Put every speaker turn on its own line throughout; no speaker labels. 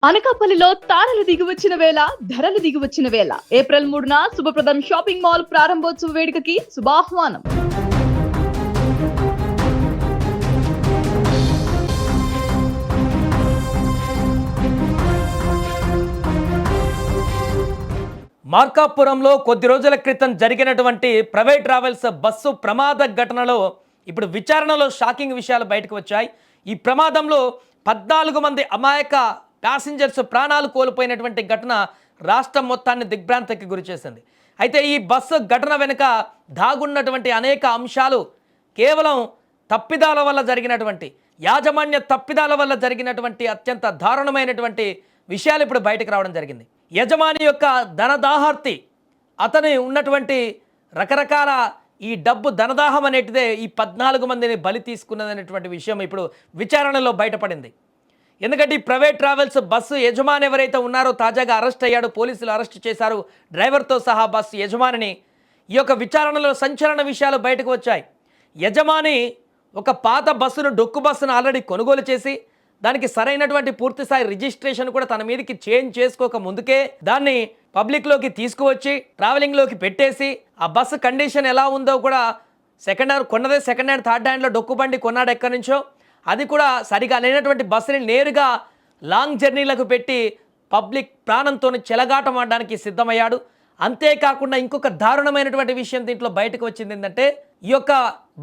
అనకాపల్లిలో తారలు దిగివచ్చిన వేళ ధరలు దిగివచ్చిన వేళ ఏప్రిల్ 3న శుభప్రదం షాపింగ్ మాల్ ప్రారంభోత్సవ వేడుకకి శుభాహ్వానం.
మార్కాపురంలో కొద్ది రోజుల క్రితం జరిగినటువంటి ప్రైవేట్ ట్రావెల్స్ బస్సు ప్రమాద ఘటనలో ఇప్పుడు విచారణలో షాకింగ్ విషయాలు బయటకు వచ్చాయి. ఈ ప్రమాదంలో 14 మంది అమాయక ప్యాసింజర్స్ ప్రాణాలు కోల్పోయినటువంటి ఘటన రాష్ట్రం మొత్తాన్ని దిగ్భ్రాంతికి గురిచేసింది. అయితే ఈ బస్సు ఘటన వెనుక దాగున్నటువంటి అనేక అంశాలు కేవలం తప్పిదాల వల్ల జరిగినటువంటి యాజమాన్య తప్పిదాల వల్ల జరిగినటువంటి అత్యంత దారుణమైనటువంటి విషయాలు ఇప్పుడు బయటకు రావడం జరిగింది. యజమాని యొక్క ధనదాహార్తి, అతని ఉన్నటువంటి రకరకాల ఈ డబ్బు ధనదాహం అనేటిదే ఈ 14 మందిని బలి తీసుకున్నదనేటువంటి విషయం ఇప్పుడు విచారణలో బయటపడింది. ఎందుకంటే ఈ ప్రైవేట్ ట్రావెల్స్ బస్సు యజమాని ఎవరైతే ఉన్నారో తాజాగా అరెస్ట్ అయ్యాడు. పోలీసులు అరెస్ట్ చేశారు డ్రైవర్తో సహా బస్సు యజమానిని. ఈ యొక్క విచారణలో సంచలన విషయాలు బయటకు వచ్చాయి. యజమాని ఒక పాత బస్సును, డొక్కు బస్సును ఆల్రెడీ కొనుగోలు చేసి దానికి సరైనటువంటి పూర్తిస్థాయి రిజిస్ట్రేషన్ కూడా తన మీదకి చేంజ్ చేసుకోక ముందుకే దాన్ని పబ్లిక్లోకి తీసుకువచ్చి ట్రావెలింగ్లోకి పెట్టేసి ఆ బస్సు కండిషన్ ఎలా ఉందో కూడా సెకండ్ హ్యాండ్ కొన్నదే, సెకండ్ హ్యాండ్, థర్డ్ హ్యాండ్లో డొక్కు బండి కొన్నాడు ఎక్కడి నుంచో, అది కూడా సరిగా లేనటువంటి బస్సుని నేరుగా లాంగ్ జర్నీలకు పెట్టి పబ్లిక్ ప్రాణంతో చెలగాటం ఆడడానికి సిద్ధమయ్యాడు. అంతేకాకుండా ఇంకొక దారుణమైనటువంటి విషయం దీంట్లో బయటకు వచ్చింది ఏంటంటే, ఈ యొక్క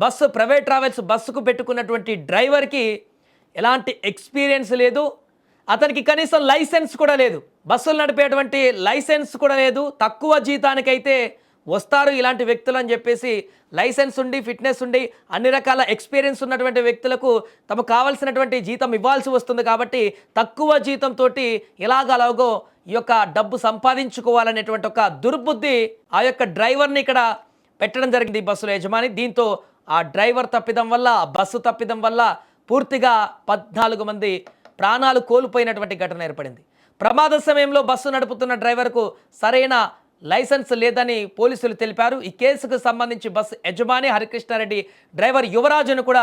బస్సు ప్రైవేట్ ట్రావెల్స్ బస్సుకు పెట్టుకున్నటువంటి డ్రైవర్కి ఎలాంటి ఎక్స్పీరియన్స్ లేదు, అతనికి కనీసం లైసెన్స్ కూడా లేదు, బస్సులు నడిపేటువంటి లైసెన్స్ కూడా లేదు. తక్కువ జీతానికైతే వస్తారు ఇలాంటి వ్యక్తులు అని చెప్పేసి లైసెన్స్ ఉండి, ఫిట్నెస్ ఉండి, అన్ని రకాల ఎక్స్పీరియన్స్ ఉన్నటువంటి వ్యక్తులకు తమకు కావాల్సినటువంటి జీతం ఇవ్వాల్సి వస్తుంది. కాబట్టి తక్కువ జీతంతో ఎలాగలాగో ఈ యొక్క డబ్బు సంపాదించుకోవాలనేటువంటి ఒక దుర్బుద్ధి ఆ యొక్క డ్రైవర్ని ఇక్కడ పెట్టడం జరిగింది ఈ బస్సుల యజమాని. దీంతో ఆ డ్రైవర్ తప్పిదం వల్ల, ఆ బస్సు తప్పిదం వల్ల పూర్తిగా 14 మంది ప్రాణాలు కోల్పోయినటువంటి ఘటన ఏర్పడింది. ప్రమాద సమయంలో బస్సు నడుపుతున్న డ్రైవర్కు సరైన లైసెన్స్ లేదని పోలీసులు తెలిపారు. ఈ కేసుకు సంబంధించి బస్సు యజమాని హరికృష్ణారెడ్డి, డ్రైవర్ యువరాజును కూడా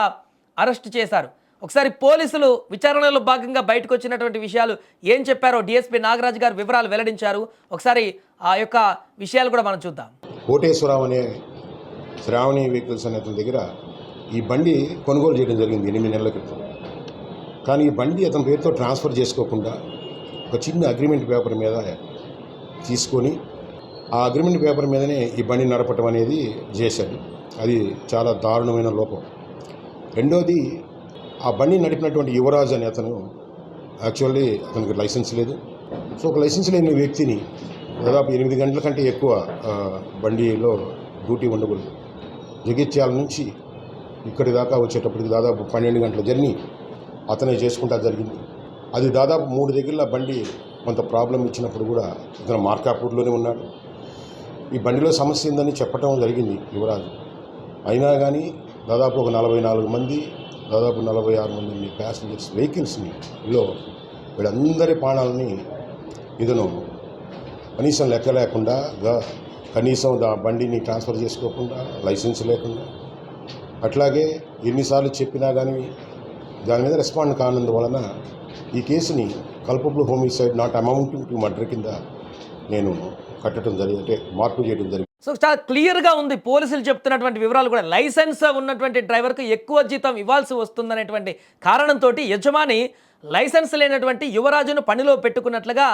అరెస్ట్ చేశారు. ఒకసారి పోలీసులు విచారణలో భాగంగా బయటకు వచ్చినటువంటి విషయాలు ఏం చెప్పారో డిఎస్పీ నాగరాజు గారు వివరాలు వెల్లడించారు. ఒకసారి ఆ యొక్క విషయాలు కూడా మనం చూద్దాం.
కోటేశ్వరరావు అనే శ్రావణి వెహికల్స్ అనే అతని దగ్గర ఈ బండి కొనుగోలు చేయడం జరిగింది 8 నెలల క్రితం. కానీ ఈ బండి అతని పేరుతో ట్రాన్స్ఫర్ చేసుకోకుండా ఒక చిన్న అగ్రిమెంట్ పేపర్ మీద తీసుకొని ఆ అగ్రిమెంట్ పేపర్ మీదనే ఈ బండి నడపటం అనేది చేశాడు. అది చాలా దారుణమైన లోపం. రెండోది, ఆ బండి నడిపినటువంటి యువరాజ్ అనే అతను యాక్చువల్లీ అతనికి లైసెన్స్ లేదు. సో ఒక లైసెన్స్ లేని వ్యక్తిని దాదాపు 8 గంటల కంటే ఎక్కువ బండిలో డ్యూటీ ఉండకూడదు. జగిత్యాల నుంచి ఇక్కడి దాకా వచ్చేటప్పటికి దాదాపు 12 గంటల జర్నీ అతనే చేసుకుంటా జరిగింది. అది దాదాపు 3 దగ్గర బండి కొంత ప్రాబ్లం ఇచ్చినప్పుడు కూడా ఇతను మార్కాపూర్లోనే ఉన్నాడు. ఈ బండిలో సమస్య ఉందని చెప్పడం జరిగింది యువరాజు. అయినా కానీ దాదాపు ఒక 44 మంది, దాదాపు 46 మంది ప్యాసింజర్స్ వెహికల్స్ని వీళ్ళందరి ప్రాణాలని ఇతను కనీసం లెక్క లేకుండా, కనీసం బండిని ట్రాన్స్ఫర్ చేసుకోకుండా, లైసెన్స్ లేకుండా, అట్లాగే ఎన్నిసార్లు చెప్పినా కానీ దాని మీద రెస్పాండ్ కానందువలన ఈ కేసుని culpable homicide not amounting to murder కింద నేను కట్టడం జరిగింది, అంటే మార్పు చేయడం జరిగింది.
సో చాలా క్లియర్గా ఉంది పోలీసులు చెప్తున్నటువంటి వివరాలు కూడా. లైసెన్స్ ఉన్నటువంటి డ్రైవర్కు ఎక్కువ జీతం ఇవ్వాల్సి వస్తుందనేటువంటి కారణంతో యజమాని లైసెన్స్ లేనటువంటి యువరాజును పనిలో పెట్టుకున్నట్లుగా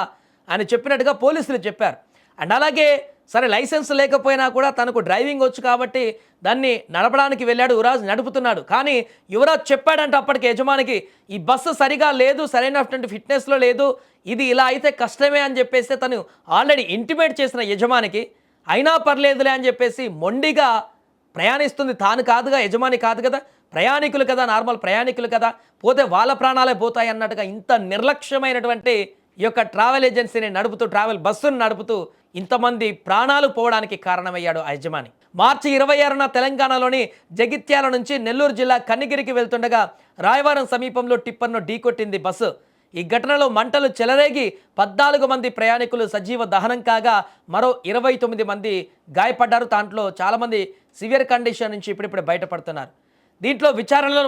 ఆయన చెప్పినట్టుగా పోలీసులు చెప్పారు. అండ్ అలాగే సరే లైసెన్స్ లేకపోయినా కూడా తనకు డ్రైవింగ్ వచ్చు కాబట్టి దాన్ని నడపడానికి వెళ్ళాడు, యువరాజ్ నడుపుతున్నాడు. కానీ యువరాజ్ చెప్పాడంటే అప్పటికి యజమానికి ఈ బస్సు సరిగా లేదు, సరైనటువంటి ఫిట్నెస్లో లేదు, ఇది ఇలా అయితే కష్టమే అని చెప్పేసి తను ఆల్రెడీ ఇంటిమేట్ చేసిన యజమానికి, అయినా పర్లేదులే అని చెప్పేసి మొండిగా ప్రయాణిస్తుంది. తాను కాదుగా, యజమాని కాదు కదా, ప్రయాణికులు కదా, నార్మల్ ప్రయాణికులు కదా, పోతే వాళ్ళ ప్రాణాలే పోతాయి అన్నట్టుగా ఇంత నిర్లక్ష్యమైనటువంటి ఈ యొక్క ట్రావెల్ ఏజెన్సీని నడుపుతూ, ట్రావెల్ బస్సును నడుపుతూ ఇంతమంది ప్రాణాలు పోవడానికి కారణమయ్యాడు ఆ యజమాని. మార్చి 26న తెలంగాణలోని జగిత్యాల నుంచి నెల్లూరు జిల్లా కన్నిగిరికి వెళ్తుండగా రాయవరం సమీపంలో టిప్పర్ను ఢీకొట్టింది బస్సు. ఈ ఘటనలో మంటలు చెలరేగి 14 మంది ప్రయాణికులు సజీవ దహనం కాగా మరో 29 మంది గాయపడ్డారు. దాంట్లో చాలామంది సివియర్ కండిషన్ నుంచి ఇప్పుడిప్పుడు బయటపడుతున్నారు. దీంట్లో విచారణలో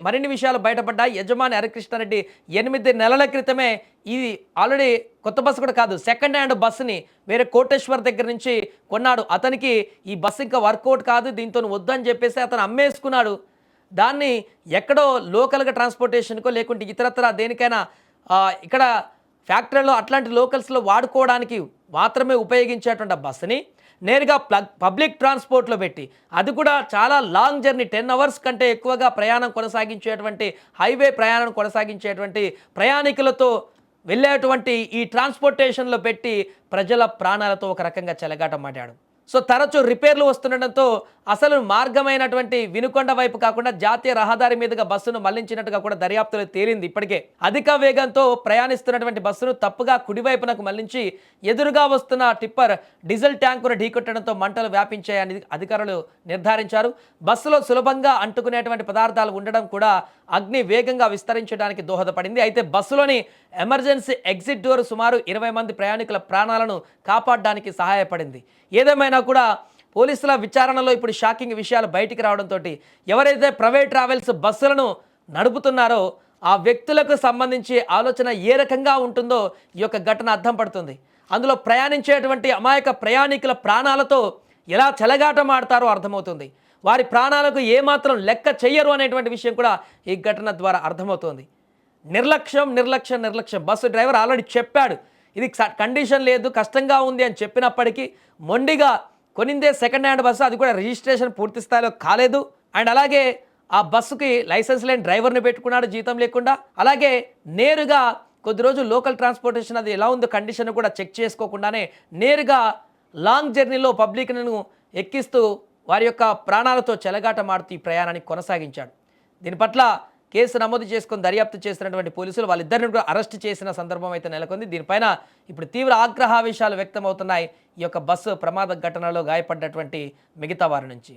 మరిన్ని విషయాలు బయటపడ్డాయి. యజమాని హరికృష్ణారెడ్డి 8 నెలల క్రితమే ఇది ఆల్రెడీ కొత్త బస్సు కూడా కాదు, సెకండ్ హ్యాండ్ బస్సుని వేరే కోటేశ్వర్ దగ్గర నుంచి కొన్నాడు. అతనికి ఈ బస్సు ఇంకా వర్కౌట్ కాదు, దీంతో వద్దని చెప్పేసి అతను అమ్మేసుకున్నాడు. దాన్ని ఎక్కడో లోకల్గా ట్రాన్స్పోర్టేషన్కో లేకుంటే ఇతరత్ర దేనికైనా ఇక్కడ ఫ్యాక్టరీలో అట్లాంటి లోకల్స్లో వాడుకోవడానికి మాత్రమే ఉపయోగించేటువంటి ఆ బస్సుని నేరుగా పబ్లిక్ ట్రాన్స్పోర్ట్లో పెట్టి, అది కూడా చాలా లాంగ్ జర్నీ 10 అవర్స్ కంటే ఎక్కువగా ప్రయాణం కొనసాగించేటువంటి హైవే ప్రయాణం కొనసాగించేటువంటి ప్రయాణికులతో వెళ్ళేటువంటి ఈ ట్రాన్స్పోర్టేషన్లో పెట్టి ప్రజల ప్రాణాలతో ఒక రకంగా చెలగాటమాడాడు. సో తరచూ రిపేర్లు వస్తుండటంతో అసలు మార్గమైనటువంటి వినుకొండ వైపు కాకుండా జాతీయ రహదారి మీదుగా బస్సును మళ్లించినట్టుగా కూడా దర్యాప్తులో తేలింది. ఇప్పటికే అధిక వేగంతో ప్రయాణిస్తున్నటువంటి బస్సును తప్పుగా కుడివైపునకు మళ్లించి ఎదురుగా వస్తున్న టిప్పర్ డీజిల్ ట్యాంకును ఢీకొట్టడంతో మంటలు వ్యాపించాయని అధికారులు నిర్ధారించారు. బస్సులో సులభంగా అంటుకునేటువంటి పదార్థాలు ఉండడం కూడా అగ్ని వేగంగా విస్తరించడానికి దోహదపడింది. అయితే బస్సులోని ఎమర్జెన్సీ ఎగ్జిట్ డోర్ సుమారు 20 మంది ప్రయాణికుల ప్రాణాలను కాపాడడానికి సహాయపడింది. ఏదేమైనా కూడా పోలీసుల విచారణలో ఇప్పుడు షాకింగ్ విషయాలు బయటికి రావడంతో ఎవరైతే ప్రైవేట్ ట్రావెల్స్ బస్సులను నడుపుతున్నారో ఆ వ్యక్తులకు సంబంధించి ఆలోచన ఏ రకంగా ఉంటుందో ఈ యొక్క ఘటన అర్థం పడుతుంది. అందులో ప్రయాణించేటువంటి అమాయక ప్రయాణికుల ప్రాణాలతో ఎలా చెలగాటమాడతారో అర్థమవుతుంది. వారి ప్రాణాలకు ఏమాత్రం లెక్క చెయ్యరు అనేటువంటి విషయం కూడా ఈ ఘటన ద్వారా అర్థమవుతుంది. నిర్లక్ష్యం. బస్సు డ్రైవర్ ఆల్రెడీ చెప్పాడు, ఇది కండిషన్ లేదు, కష్టంగా ఉంది అని చెప్పినప్పటికీ మొండిగా కొనిందే సెకండ్ హ్యాండ్ బస్సు, అది కూడా రిజిస్ట్రేషన్ పూర్తి స్థాయిలో కాలేదు. అండ్ అలాగే ఆ బస్సుకి లైసెన్స్ లేని డ్రైవర్ని పెట్టుకున్నాడు జీతం లేకుండా. అలాగే నేరుగా కొద్ది రోజులు లోకల్ ట్రాన్స్పోర్టేషన్ అది ఎలా ఉందో కండిషన్ కూడా చెక్ చేసుకోకుండానే నేరుగా లాంగ్ జర్నీలో పబ్లిక్ను ఎక్కిస్తూ వారి యొక్క ప్రాణాలతో చెలగాటమాడుతూ ఈ ప్రయాణాన్ని కొనసాగించాడు. దీని పట్ల కేసు నమోదు చేసుకొని దర్యాప్తు చేసినటువంటి పోలీసులు వాళ్ళిద్దరిని కూడా అరెస్ట్ చేసిన సందర్భం అయితే నెలకొంది. దీనిపైన ఇప్పుడు తీవ్ర ఆగ్రహావేశాలు వ్యక్తమవుతున్నాయి ఈ యొక్క బస్సు ప్రమాద ఘటనలో గాయపడ్డటువంటి మిగతా వారి నుంచి.